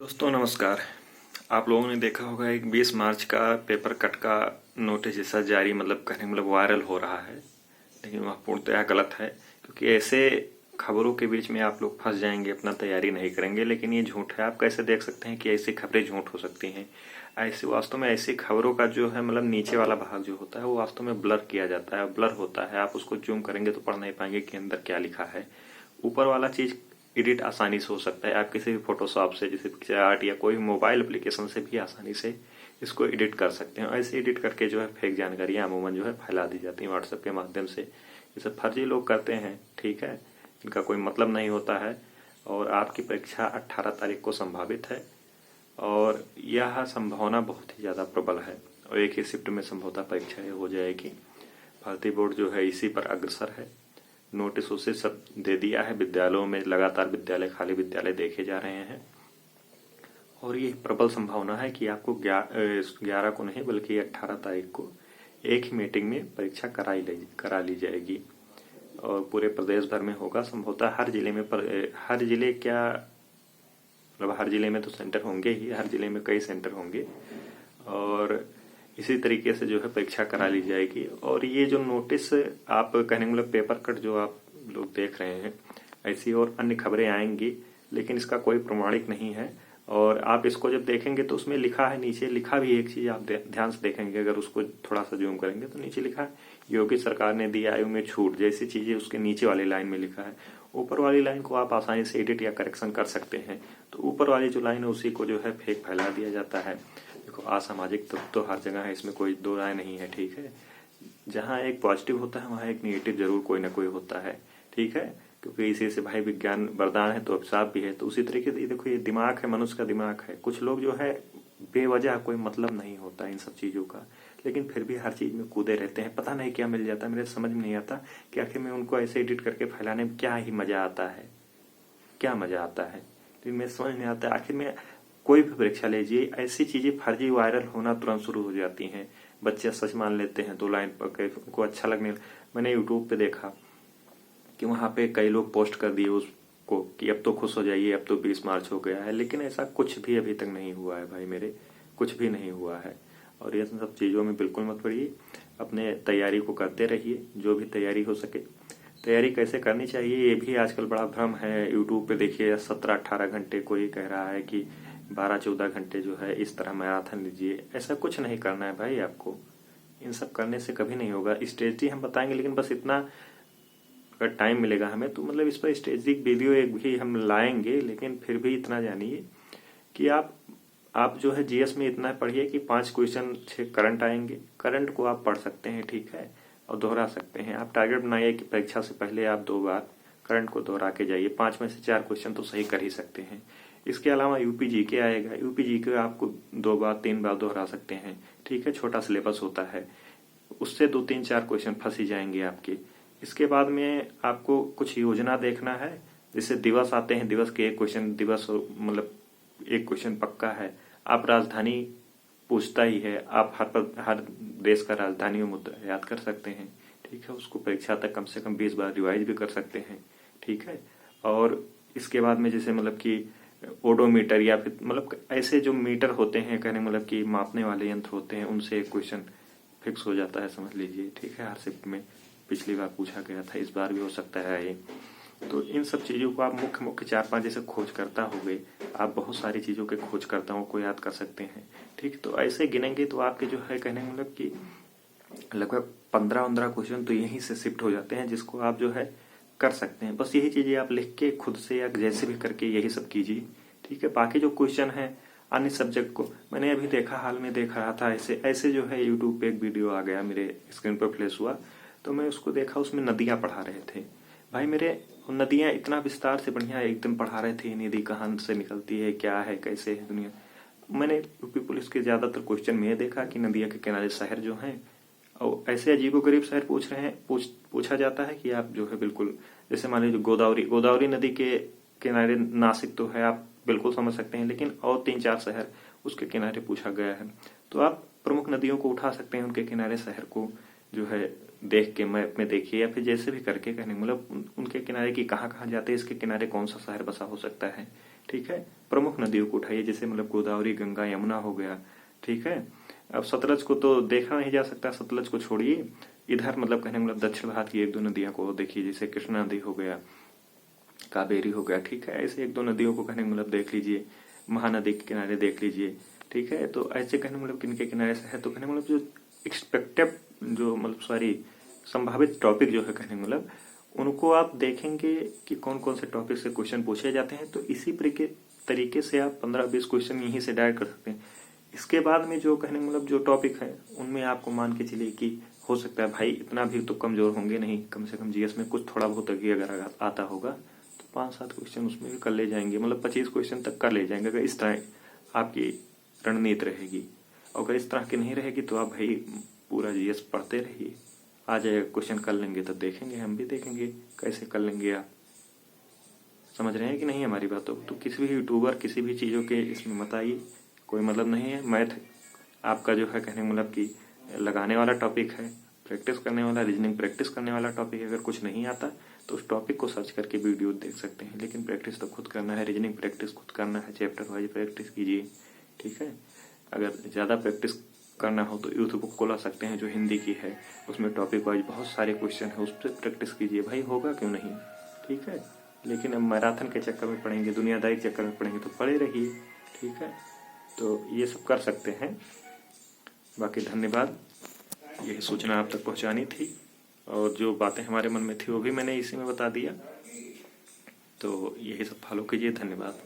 दोस्तों नमस्कार। आप लोगों ने देखा होगा एक 20 मार्च का पेपर कट का नोटिस जैसा जारी वायरल हो रहा है, लेकिन वह पूर्णतः गलत है। क्योंकि ऐसे खबरों के बीच में आप लोग फंस जाएंगे, अपना तैयारी नहीं करेंगे। लेकिन ये झूठ है। आप कैसे देख सकते हैं कि ऐसी खबरें झूठ हो सकती हैं? ऐसे वास्तव में ऐसी खबरों का जो है नीचे वाला भाग जो होता है वो वास्तव में ब्लर किया जाता है, ब्लर होता है। आप उसको जूम करेंगे तो पढ़ नहीं पाएंगे कि अंदर क्या लिखा है। ऊपर वाला चीज एडिट आसानी से हो सकता है। आप किसी भी फोटोशॉप से, जैसे पिक्चर आर्ट या कोई मोबाइल एप्लीकेशन से भी आसानी से इसको एडिट कर सकते हैं। ऐसे एडिट करके जो है फेक जानकारियां अमूमन जो है फैला दी जाती हैं व्हाट्सएप के माध्यम से। जैसे फर्जी लोग करते हैं, ठीक है, इनका कोई मतलब नहीं होता है। और आपकी परीक्षा 18 तारीख को संभावित है और यह संभावना बहुत ही ज़्यादा प्रबल है और एक ही शिफ्ट में संभवतः परीक्षा हो जाएगी। भारतीय बोर्ड जो है इसी पर अग्रसर है। नोटिस उसे सब दे दिया है। विद्यालयों में लगातार खाली विद्यालय देखे जा रहे हैं और ये प्रबल संभावना है कि आपको 11 को नहीं बल्कि 18 तारीख को एक ही मीटिंग में परीक्षा करा ली जाएगी और पूरे प्रदेश भर में होगा। संभवतः हर जिले में हर जिले क्या हर जिले में तो सेंटर होंगे ही, हर जिले में कई सेंटर होंगे और इसी तरीके से जो है परीक्षा करा ली जाएगी। और ये जो नोटिस आप कहने पेपर कट जो आप लोग देख रहे हैं, ऐसी और अन्य खबरें आएंगी, लेकिन इसका कोई प्रमाणिक नहीं है। और आप इसको जब देखेंगे तो उसमें लिखा है, नीचे लिखा भी एक चीज आप ध्यान से देखेंगे, अगर उसको थोड़ा सा जूम करेंगे तो नीचे लिखा है योगी सरकार ने दी आयु में छूट जैसी चीजें उसके नीचे वाली लाइन में लिखा है। ऊपर वाली लाइन को आप आसानी से एडिट या करेक्शन कर सकते हैं, तो ऊपर वाली जो लाइन है उसी को जो है फेक फैला दिया जाता है। देखो, असामाजिक तत्व तो हर जगह है, इसमें कोई दो राय नहीं है, ठीक है। जहाँ एक पॉजिटिव होता है वहाँ एक निगेटिव जरूर कोई ना कोई होता है, ठीक है। क्योंकि इसी से भाई विज्ञान वरदान है तो अभिशाप भी है। तो उसी तरीके से देखो, ये दिमाग है, मनुष्य का दिमाग है। कुछ लोग जो है बेवजह कोई मतलब नहीं होता इन सब चीजों का, लेकिन फिर भी हर चीज में कूदे रहते हैं। पता नहीं क्या मिल जाता है, मेरे समझ में नहीं आता कि आखिर में उनको ऐसे एडिट करके फैलाने में क्या ही मजा आता है, क्या मजा आता है। लेकिन मेरे समझ नहीं आता आखिर में कोई भी परीक्षा लीजिए, ऐसी चीजें फर्जी वायरल होना तुरंत शुरू हो जाती हैं। बच्चे सच मान लेते हैं, 2 लाइन पढ़ उनको अच्छा लगने। मैंने यूट्यूब पे देखा कि वहां पे कई लोग पोस्ट कर दिए उसको कि अब तो खुश हो जाइए, अब तो 20 मार्च हो गया है। लेकिन ऐसा कुछ भी अभी तक नहीं हुआ है भाई मेरे, कुछ भी नहीं हुआ है। और ये सब चीजों में बिल्कुल मत पड़िए, अपने तैयारी को करते रहिए, जो भी तैयारी हो सके। तैयारी कैसे करनी चाहिए ये भी आजकल बड़ा भ्रम है। यूट्यूब पे देखिए 17-18 घंटे, कोई कह रहा है कि 12-14 घंटे जो है इस तरह मैराथन लीजिए। ऐसा कुछ नहीं करना है भाई आपको, इन सब करने से कभी नहीं होगा। स्ट्रेटजी हम बताएंगे, लेकिन बस इतना, अगर टाइम मिलेगा हमें तो इस पर स्ट्रेटजी वीडियो एक भी हम लाएंगे। लेकिन फिर भी इतना जानिए कि आप जो है जीएस में इतना पढ़िए कि 5 क्वेश्चन 6 करंट आएंगे। करंट को आप पढ़ सकते हैं, ठीक है, और दोहरा सकते हैं। आप टारगेट बनाइए कि परीक्षा से पहले आप 2 बार करंट को दोहरा के जाइए। 5 में से 4 क्वेश्चन तो सही कर ही सकते हैं। इसके अलावा यूपीजी के आएगा, यूपीजी के आपको 2 बार 3 बार दोहरा सकते हैं, ठीक है। छोटा सिलेबस होता है, उससे 2-3-4 क्वेश्चन फंस ही जाएंगे आपके। इसके बाद में आपको कुछ योजना देखना है। जैसे दिवस आते हैं, दिवस के 1 क्वेश्चन, दिवस 1 क्वेश्चन पक्का है। आप राजधानी पूछता ही है, आप हर देश का राजधानी में मुद्दा याद कर सकते हैं, ठीक है। उसको परीक्षा तक कम से कम 20 बार रिवाइज भी कर सकते हैं, ठीक है। और इसके बाद में जैसे कि ओडोमीटर या फिर ऐसे जो मीटर होते हैं, कहने कि मापने वाले यंत्र होते हैं, उनसे 1 क्वेश्चन फिक्स हो जाता है, समझ लीजिए, ठीक है। हर शिफ्ट में पिछली बार पूछा गया था, इस बार भी हो सकता है ये। तो इन सब चीजों को आप मुख्य 4-5 जैसे खोज करता हो गए, आप बहुत सारी चीजों के खोज करताओं को याद कर सकते हैं, ठीक। तो ऐसे गिनेंगे तो आपके जो है कहने कि लगभग 15-15 क्वेश्चन तो यहीं से शिफ्ट हो जाते हैं, जिसको आप जो है कर सकते हैं। बस यही चीजें आप लिख के खुद से या जैसे भी करके यही सब कीजिए, ठीक है। बाकी जो क्वेश्चन है अन्य सब्जेक्ट को, मैंने अभी देखा, हाल में देख रहा था, ऐसे जो है यूट्यूब पे एक वीडियो आ गया, मेरे स्क्रीन पर फ्लैश हुआ, तो मैं उसको देखा। उसमें नदियां पढ़ा रहे थे भाई मेरे, नदियां इतना विस्तार से बढ़िया एकदम पढ़ा रहे थे। नदी कहाँ से निकलती है, क्या है, कैसे है दुनिया। मैंने यूपी पुलिस के ज्यादातर क्वेश्चन में देखा कि नदियां के किनारे शहर जो हैं, और ऐसे अजीबोगरीब शहर पूछ रहे हैं, पूछा जाता है कि आप जो है बिल्कुल, जैसे मान लीजिए गोदावरी नदी के किनारे नासिक तो है, आप बिल्कुल समझ सकते हैं, लेकिन और 3-4 शहर उसके किनारे पूछा गया है। तो आप प्रमुख नदियों को उठा सकते हैं, उनके किनारे शहर को जो है देख के मैप में देखिए, या फिर जैसे भी करके कहने उनके किनारे की कहाँ कहाँ जाते हैं, इसके किनारे कौन सा शहर बसा हो सकता है, ठीक है। प्रमुख नदियों को उठाइए, जैसे मतलब गोदावरी, गंगा, यमुना हो गया, ठीक है। अब सतलज को तो देखा नहीं जा सकता, सतलज को छोड़िए, इधर मतलब कहने मतलब दक्षिण भारत की एक दो नदियों को देखिए, जैसे कृष्णा नदी हो गया, कावेरी हो गया, ठीक है। ऐसे एक दो नदियों को कहने मतलब देख लीजिए, महानदी के किनारे देख लीजिए, ठीक है। तो ऐसे कहने मतलब किनके किनारे से है, तो कहने मतलब जो एक्सपेक्टेड जो मतलब सॉरी संभावित टॉपिक जो है कहने मतलब उनको आप देखेंगे कि कौन कौन से टॉपिक से क्वेश्चन पूछे जाते हैं, तो इसी तरीके से आप 15-20 क्वेश्चन यहीं से डायरेक्ट कर सकते हैं। इसके बाद में जो कहने मतलब जो टॉपिक है उनमें आपको मान के चलिए कि हो सकता है भाई इतना भी तो कमजोर होंगे नहीं, कम से कम जीएस में कुछ थोड़ा बहुत अगर आता होगा तो 5-7 क्वेश्चन उसमें भी कर ले जाएंगे, मतलब 25 क्वेश्चन तक कर ले जाएंगे, अगर इस तरह आपकी रणनीति रहेगी। अगर इस तरह की नहीं रहेगी तो आप भाई पूरा जीएस पढ़ते रहिए, आ जाएगा क्वेश्चन, कर लेंगे तब देखेंगे, हम भी देखेंगे कैसे कर लेंगे आप। समझ रहे हैं कि नहीं हमारी बातों को? तो किसी भी यूट्यूबर किसी भी चीज़ों के इसमें मत आइए, कोई मतलब नहीं है। मैथ आपका जो है कहने मतलब कि लगाने वाला टॉपिक है, प्रैक्टिस करने वाला, रीजनिंग प्रैक्टिस करने वाला टॉपिक है। अगर कुछ नहीं आता तो उस टॉपिक को सर्च करके वीडियो देख सकते हैं, लेकिन प्रैक्टिस तो खुद करना है, रीजनिंग प्रैक्टिस खुद करना है, चैप्टर वाइज प्रैक्टिस कीजिए, ठीक है। अगर ज़्यादा प्रैक्टिस करना हो तो यूट्यूब को खोला सकते हैं जो हिंदी की है, उसमें टॉपिक वाइज बहुत सारे क्वेश्चन है, उस पर प्रैक्टिस कीजिए भाई, होगा क्यों नहीं, ठीक है। लेकिन अब मैराथन के चक्कर में पढ़ेंगे, दुनियादारी के चक्कर में पढ़ेंगे तो पढ़े रहिए, ठीक है। तो ये सब कर सकते हैं। बाकी धन्यवाद, यही सूचना आप तक पहुंचानी थी, और जो बातें हमारे मन में थी वो भी मैंने इसी में बता दिया। तो यही सब फॉलो कीजिए, धन्यवाद।